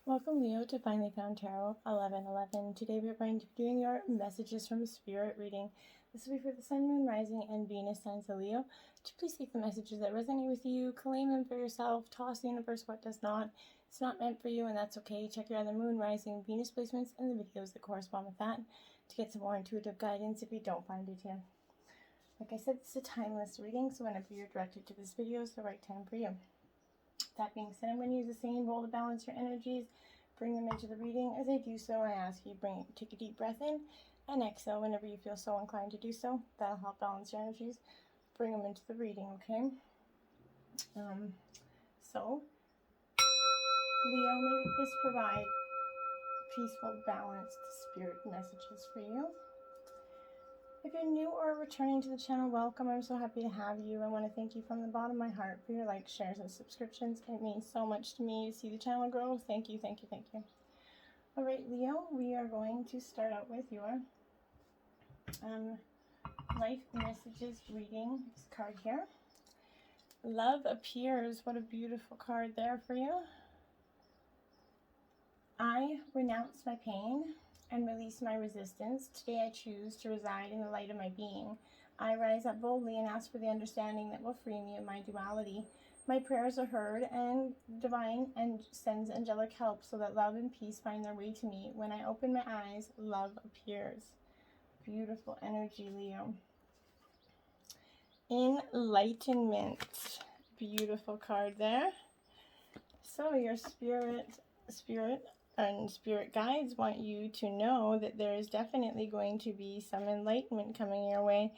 Welcome, Leo, to Finally Found Tarot 1111. Today we are going to be doing your messages from Spirit reading. This will be for the Sun, Moon, Rising, and Venus signs of Leo. To please take the messages that resonate with you, claim them for yourself, toss the universe what does not. It's not meant for you, and that's okay. Check your other Moon, Rising, Venus placements and the videos that correspond with that to get some more intuitive guidance if you don't find it here. Like I said, it's a timeless reading, so whenever you're directed to this video is the right time for you. That being said, I'm going to use the singing bowl to balance your energies, bring them into the reading. As I do so, I ask you take a deep breath in and exhale whenever you feel so inclined to do so. That'll help balance your energies. Bring them into the reading, okay? So, Leo, may this provide peaceful, balanced spirit messages for you. If you're new or returning to the channel, welcome. I'm so happy to have you. I want to thank you from the bottom of my heart for your likes, shares, and subscriptions. It means so much to me to see the channel grow. Thank you, thank you, thank you. All right, Leo, we are going to start out with your life messages reading. This card here. Love appears. What a beautiful card there for you. I renounce my pain and release my resistance. Today I choose to reside in the light of my being. I rise up boldly and ask for the understanding that will free me of my duality. My prayers are heard and divine and sends angelic help so that love and peace find their way to me. When I open my eyes, love appears. Beautiful energy, Leo. Enlightenment. Beautiful card there. So your spirit and spirit guides want you to know that there is definitely going to be some enlightenment coming your way.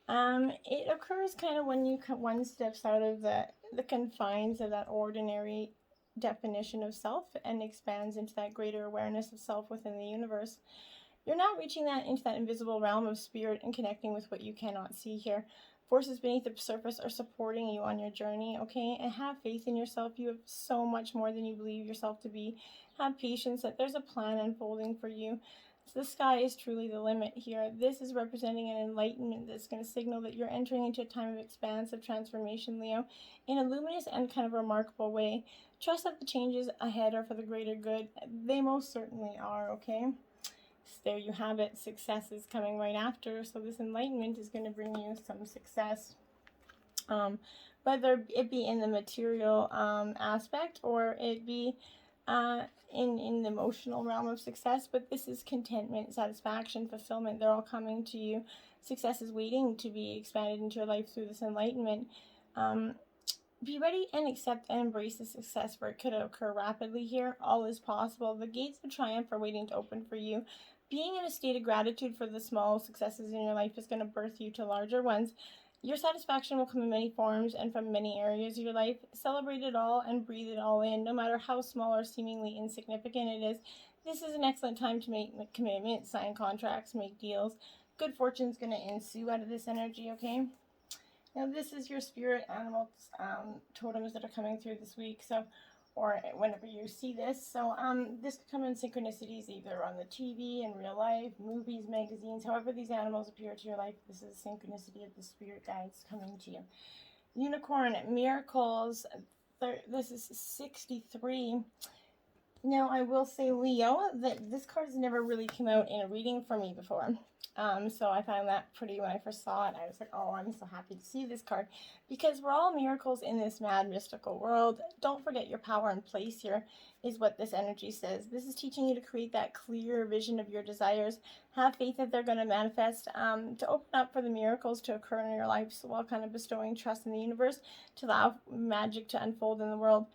It occurs kind of when one steps out of the confines of that ordinary definition of self and expands into that greater awareness of self within the universe. You're now reaching into that invisible realm of spirit and connecting with what you cannot see here. Forces beneath the surface are supporting you on your journey, okay? And have faith in yourself. You have so much more than you believe yourself to be. Have patience that there's a plan unfolding for you. So the sky is truly the limit here. This is representing an enlightenment that's going to signal that you're entering into a time of expansive transformation, Leo, in a luminous and kind of remarkable way. Trust that the changes ahead are for the greater good. They most certainly are, okay? There you have it. Success is coming right after. So this enlightenment is going to bring you some success. Whether it be in the material aspect or it be in the emotional realm of success. But this is contentment, satisfaction, fulfillment. They're all coming to you. Success is waiting to be expanded into your life through this enlightenment. Be ready and accept and embrace the success, for it could occur rapidly here. All is possible. The gates of triumph are waiting to open for you. Being in a state of gratitude for the small successes in your life is going to birth you to larger ones. Your satisfaction will come in many forms and from many areas of your life. Celebrate it all and breathe it all in, no matter how small or seemingly insignificant it is. This is an excellent time to make commitments, sign contracts, make deals. Good fortune is going to ensue out of this energy, okay? Now this is your spirit animals totems that are coming through this week, so or whenever you see this. So this could come in synchronicities either on the TV, in real life, movies, magazines, however these animals appear to your life. This is a synchronicity of the spirit guides coming to you. Unicorn, miracles. This is 63. Now I will say, Leo, that this card has never really come out in a reading for me before. So I found that pretty when I first saw it. I was like, oh, I'm so happy to see this card, because we're all miracles in this mad mystical world. Don't forget your power and place here is what this energy says. This is teaching you to create that clear vision of your desires. Have faith that they're going to manifest, to open up for the miracles to occur in your life, so while kind of bestowing trust in the universe to allow magic to unfold in the world.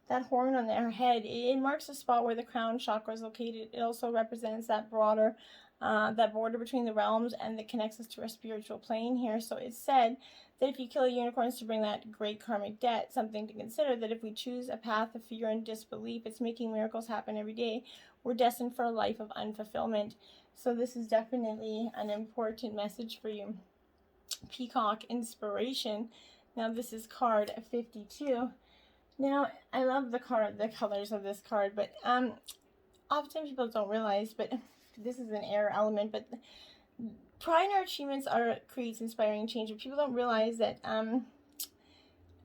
That horn on their head, it marks the spot where the crown chakra is located. It also represents that broader that border between the realms, and that connects us to our spiritual plane here. So it's said that if you kill a unicorn to bring that great karmic debt, something to consider, that if we choose a path of fear and disbelief, it's making miracles happen every day. We're destined for a life of unfulfillment. So this is definitely an important message for you. Peacock, inspiration. Now this is card 52. Now I love the colors of this card, but often people don't realize, but this is an air element, but pride in our achievements creates inspiring change. But people don't realize that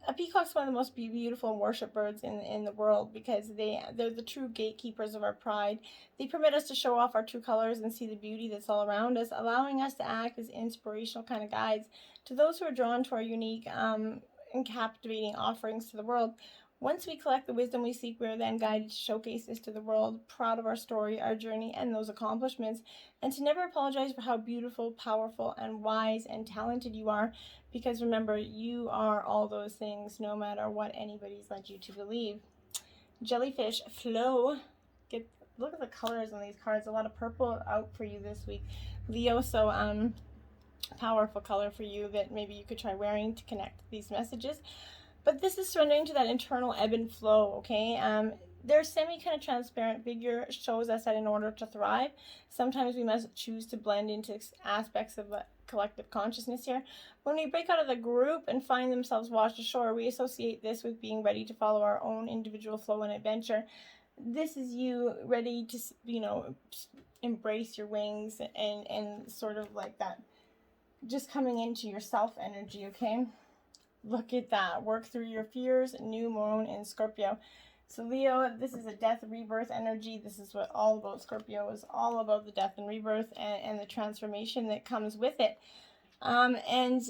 a peacock's one of the most beautiful and worship birds in the world, because they're the true gatekeepers of our pride. They permit us to show off our true colors and see the beauty that's all around us, allowing us to act as inspirational kind of guides to those who are drawn to our unique and captivating offerings to the world. Once we collect the wisdom we seek, we are then guided to showcase this to the world, proud of our story, our journey, and those accomplishments, and to never apologize for how beautiful, powerful, and wise and talented you are, because remember, you are all those things, no matter what anybody's led you to believe. Jellyfish flow. Look at the colors on these cards. A lot of purple out for you this week, Leo. So powerful color for you that maybe you could try wearing to connect these messages. But this is surrendering to that internal ebb and flow, okay? Their semi kind of transparent figure shows us that in order to thrive, sometimes we must choose to blend into aspects of a collective consciousness here. When we break out of the group and find themselves washed ashore, we associate this with being ready to follow our own individual flow and adventure. This is you ready to, embrace your wings and sort of like that, just coming into your self energy, okay? Look at that. Work through your fears. New moon in Scorpio. So Leo, this is a death rebirth energy. This is what all about Scorpio is all about, the death and rebirth and the transformation that comes with it. And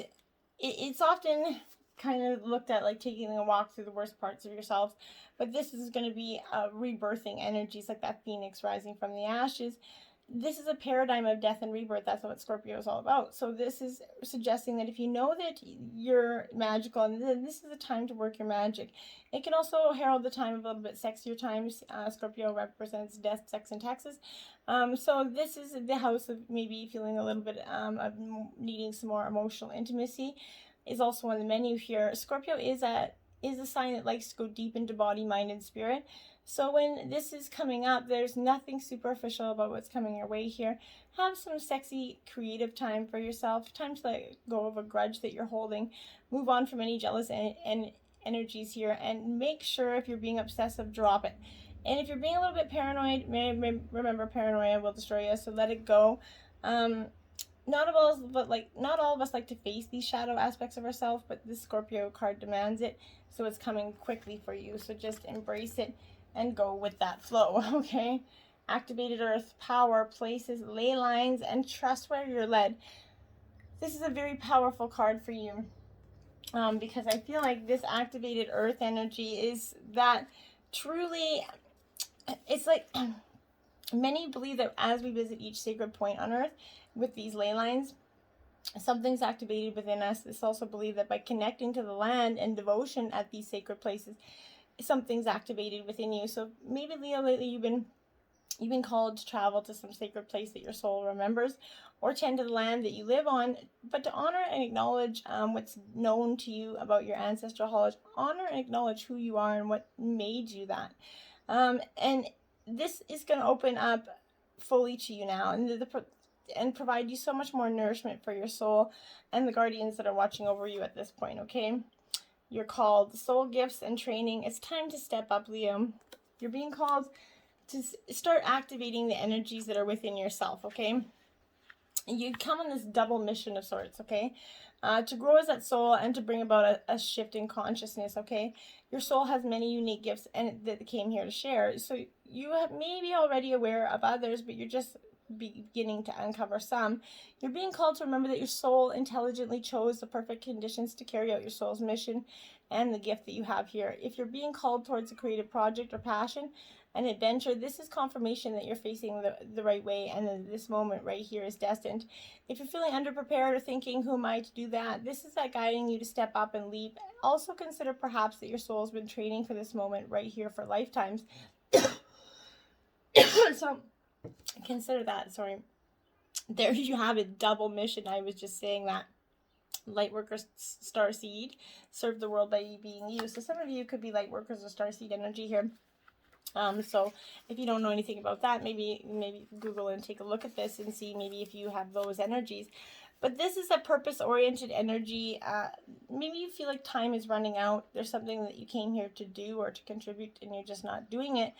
it's often kind of looked at like taking a walk through the worst parts of yourself. But this is going to be rebirthing energies, like that phoenix rising from the ashes. This is a paradigm of death and rebirth. That's what Scorpio is all about. So this is suggesting that if you know that you're magical, and this is the time to work your magic. It can also herald the time of a little bit sexier times. Scorpio represents death, sex, and taxes. So this is the house of maybe feeling a little bit of needing some more emotional intimacy. Is also on the menu here. Scorpio is a sign that likes to go deep into body, mind, and spirit. So when this is coming up, there's nothing superficial about what's coming your way here. Have some sexy, creative time for yourself. Time to let go of a grudge that you're holding. Move on from any jealous and energies here. And make sure if you're being obsessive, drop it. And if you're being a little bit paranoid, remember, paranoia will destroy you. So let it go. Not all of us like to face these shadow aspects of ourselves, but this Scorpio card demands it. So it's coming quickly for you. So just embrace it and go with that flow, okay? Activated earth, power, places, ley lines, and trust where you're led. This is a very powerful card for you because I feel like this activated earth energy is that truly, it's like many believe that as we visit each sacred point on earth with these ley lines, something's activated within us. It's also believed that by connecting to the land and devotion at these sacred places, something's activated within you. So maybe, Leo, lately you've been called to travel to some sacred place that your soul remembers, or tend to the land that you live on, but to honor and acknowledge what's known to you about your ancestral knowledge. Honor and acknowledge who you are and what made you that. And this is going to open up fully to you now, and provide you so much more nourishment for your soul and the guardians that are watching over you at this point, okay? You're called soul gifts and training. It's time to step up, Leo. You're being called to start activating the energies that are within yourself, okay? You come on this double mission of sorts, okay? To grow as that soul and to bring about a shift in consciousness, okay? Your soul has many unique gifts and that came here to share. So you may be already aware of others, but you're just beginning to uncover some. You're being called to remember that your soul intelligently chose the perfect conditions to carry out your soul's mission and the gift that you have here. If you're being called towards a creative project or passion, an adventure, this is confirmation that you're facing the right way, and that this moment right here is destined. If you're feeling underprepared or thinking, who am I to do that? This is that guiding you to step up and leap. Also consider perhaps that your soul's been training for this moment right here for lifetimes. So consider that. Sorry, there you have it. Double mission. I was just saying that. Lightworker starseed, serve the world by being you. So some of you could be lightworkers or starseed energy here. So if you don't know anything about that, maybe Google and take a look at this and see maybe if you have those energies. But this is a purpose-oriented energy. Maybe you feel like time is running out. There's something that you came here to do or to contribute and you're just not doing it.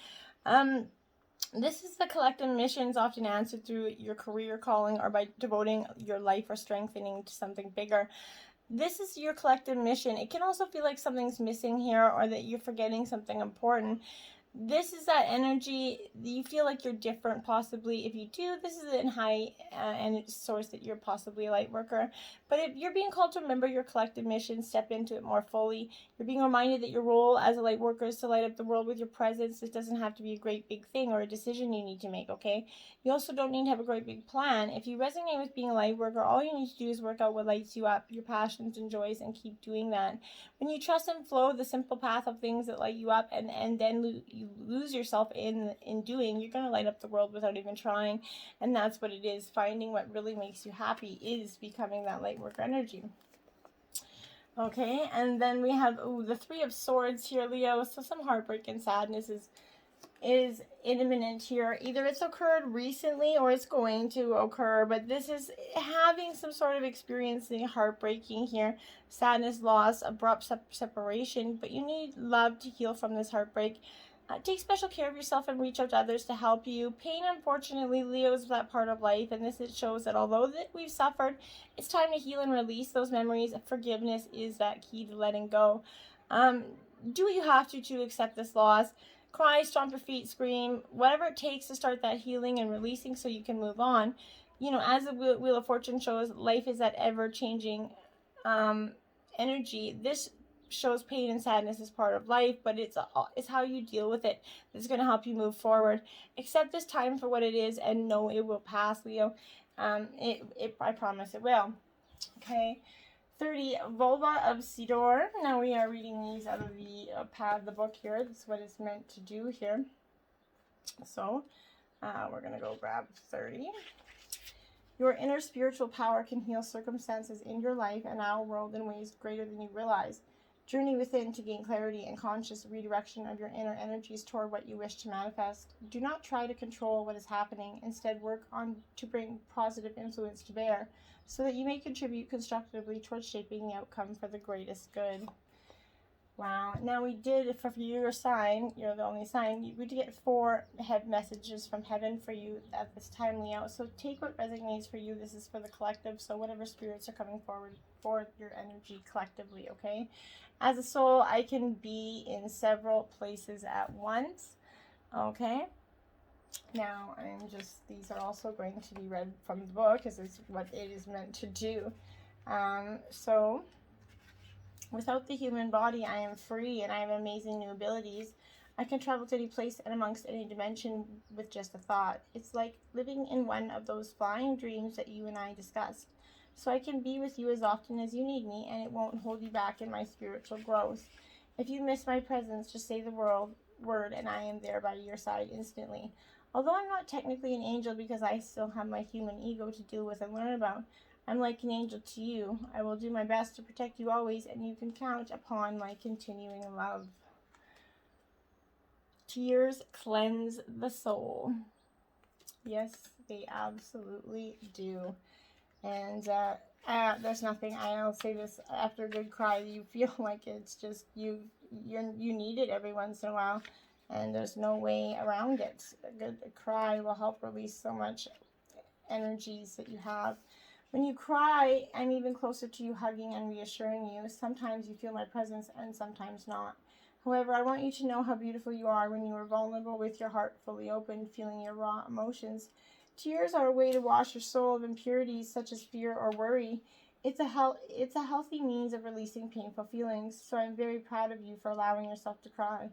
This is the collective missions often answered through your career calling or by devoting your life or strengthening to something bigger. this is your collective mission. It can also feel like something's missing here, or that you're forgetting something important. This is that energy. You feel like you're different, possibly. If you do, this is in high energy source that you're possibly a light worker. But if you're being called to remember your collective mission, step into it more fully. You're being reminded that your role as a light worker is to light up the world with your presence. It doesn't have to be a great big thing or a decision you need to make, okay? You also don't need to have a great big plan. If you resonate with being a light worker, all you need to do is work out what lights you up, your passions and joys, and keep doing that. When you trust and flow the simple path of things that light you up, and then you lose yourself in doing, you're going to light up the world without even trying. And that's what it is. Finding what really makes you happy is becoming that light worker energy. Okay, and then we have the Three of Swords here, Leo. So some heartbreak and sadness is imminent here. Either it's occurred recently or it's going to occur, but this is having some sort of experiencing heartbreaking here, sadness, loss, abrupt separation, but you need love to heal from this heartbreak. Take special care of yourself and reach out to others to help you. Pain, unfortunately, Leo, is that part of life, and it shows that although that we've suffered, it's time to heal and release those memories. Forgiveness is that key to letting go. Do what you have to accept this loss. Cry, stomp your feet, scream, whatever it takes to start that healing and releasing so you can move on. You know, as the Wheel of Fortune shows, life is that ever-changing energy. This shows pain and sadness as part of life, but it's how you deal with it that's going to help you move forward. Accept this time for what it is and know it will pass, Leo. I promise it will. Okay. 30, Vulva of Sidor. Now we are reading these out of the book here. That's what it's meant to do here. So, we're going to go grab 30. Your inner spiritual power can heal circumstances in your life and our world in ways greater than you realize. Journey within to gain clarity and conscious redirection of your inner energies toward what you wish to manifest. Do not try to control what is happening. Instead, work on to bring positive influence to bear, so that you may contribute constructively towards shaping the outcome for the greatest good. Wow. Now we did, for your sign, you're the only sign, we did get 4 head messages from heaven for you at this time, Leo. So take what resonates for you. This is for the collective, so whatever spirits are coming forward for your energy collectively, okay? As a soul, I can be in several places at once, okay? Now, these are also going to be read from the book, because it's what it is meant to do. So, without the human body, I am free, and I have amazing new abilities. I can travel to any place and amongst any dimension with just a thought. It's like living in one of those flying dreams that you and I discussed. So I can be with you as often as you need me, and it won't hold you back in my spiritual growth. If you miss my presence, just say the word, and I am there by your side instantly. Although I'm not technically an angel because I still have my human ego to deal with and learn about, I'm like an angel to you. I will do my best to protect you always, and you can count upon my continuing love. Tears cleanse the soul. Yes, they absolutely do. And there's nothing, I'll say this, after a good cry, you feel like it's just, you need it every once in a while, and there's no way around it. A good cry will help release so much energies that you have. When you cry, I'm even closer to you, hugging and reassuring you. Sometimes you feel my presence and sometimes not. However, I want you to know how beautiful you are when you are vulnerable with your heart fully open, feeling your raw emotions. Tears are a way to wash your soul of impurities such as fear or worry. It's a healthy means of releasing painful feelings, so I'm very proud of you for allowing yourself to cry.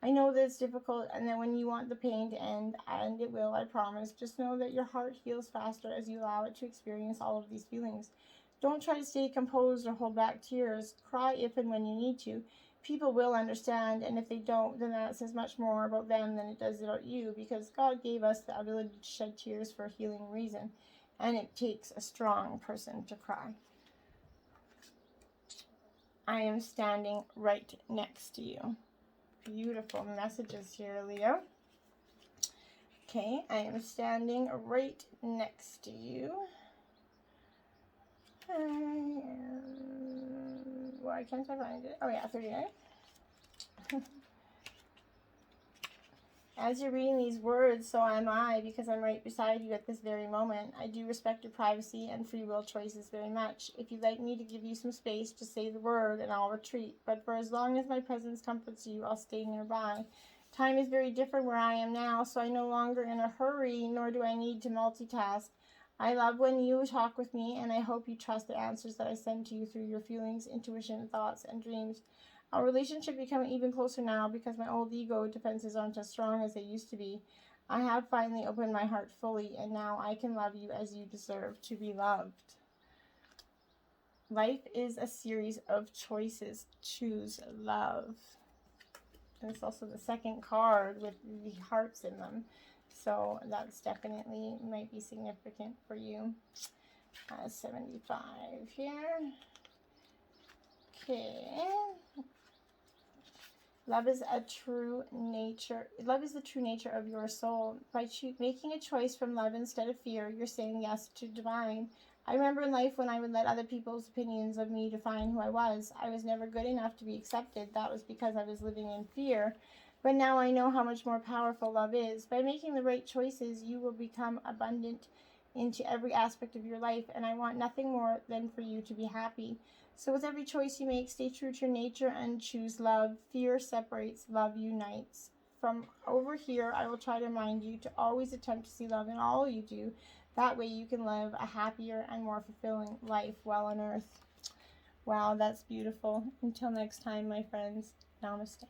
I know that it's difficult and that when you want the pain to end, and it will, I promise, just know that your heart heals faster as you allow it to experience all of these feelings. Don't try to stay composed or hold back tears. Cry if and when you need to. People will understand, and if they don't, then that says much more about them than it does about you, because God gave us the ability to shed tears for a healing reason, and it takes a strong person to cry. I am standing right next to you. Beautiful messages here, Leo. Okay, I am standing right next to you. Why can't I find it? Oh yeah, 39. As you're reading these words, so am I, because I'm right beside you at this very moment. I do respect your privacy and free will choices very much. If you'd like me to give you some space, just say the word and I'll retreat. But for as long as my presence comforts you, I'll stay nearby. Time is very different where I am now, so I'm no longer in a hurry, nor do I need to multitask. I love when you talk with me, and I hope you trust the answers that I send to you through your feelings, intuition, thoughts, and dreams. Our relationship becoming even closer now because my old ego defenses aren't as strong as they used to be. I have finally opened my heart fully, and now I can love you as you deserve to be loved. Life is a series of choices. Choose love. And it's also the second card with the hearts in them. So that's definitely might be significant for you. 75 here. Okay. Love is a true nature. Love is the true nature of your soul. By making a choice from love instead of fear, you're saying yes to divine. I remember in life when I would let other people's opinions of me define who I was. I was never good enough to be accepted. That was because I was living in fear. But now I know how much more powerful love is. By making the right choices, you will become abundant into every aspect of your life, and I want nothing more than for you to be happy. So with every choice you make, stay true to your nature and choose love. Fear separates, love unites. From over here, I will try to remind you to always attempt to see love in all you do. That way you can live a happier and more fulfilling life while on earth. Wow, that's beautiful. Until next time, my friends, namaste.